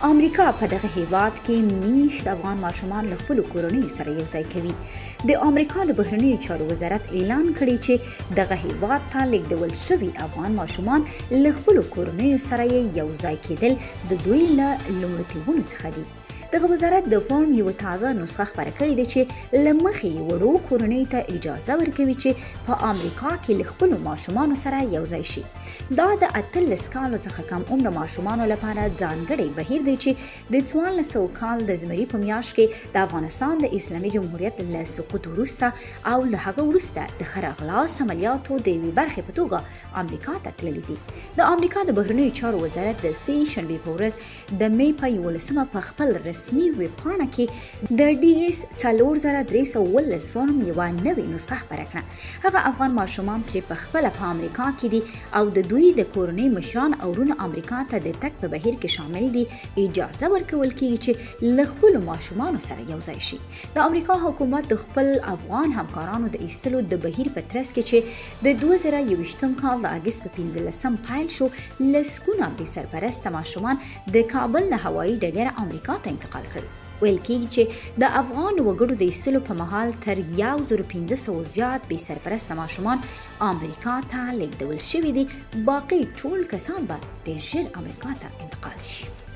امریکا په دغه هیواد کې میشت افغان ماشومان له خپلو کورنیو سره یوځای کوي. د امریکا د بهرنیو چارو وزارت اعلان کړی چې دغه هیواد ته لیږدول شوي افغان ماشومان له خپلو کورنیو سره یوځای کېدل د دوی له لومړیتوبونو څخه دي. دغه وزارت د فورم یو تازه نسخه خپره کړې ده چې له مخې وړو کورنیو ته اجازه ورکوي چې په امریکا کې له خپلو ماشومانو سره یوځای شي. دا د 18 کالو څخه کم عمر ماشومانو لپاره ځانګړی بهیر دی چې د 1400 کال د زمري په میاشت کې د افغانستان د اسلامي جمهوریت له سقوط وروسته او له هغه وروسته د ښه راغلاست عملیاتو د یوې برخې په توګه امریکا ته تللی دي. د امریکا د بهرنیو چارو وزارت د سې شنبې په ورځ د مې په 11 په خپل رسمي ویبپاڼه کې د ډي اس 4318 فورم یوه نوې نسخه خپره کړه. هغه افغان ماشومان چې په خپله په امریکا کې دي او د دوی د کورنۍ مشران او ورونه امریکا ته د تګ په بهیر کې شامل دي اجازه ورکول کېږي چې له خپلو ماشومانو سره یوځای شي. د امریکا حکومت د خپل افغان همکارانو د ایستلو د بهیر په ترڅ کې چې د 2021 کال د اګست په 15 پیل شو، لسګونه بې سرپرسته ماشومان د کابل له هوایي ډګره امریکا ته انتقال کړل. ویل کېږي چې د افغان وګړو د ایستلو په مهال تر 1500 زیات بې سرپرسته ماشومان امریکا ته لیږدول شوي دي. باقي ټول کسان به ډېر ژر امریکا ته انتقال شي.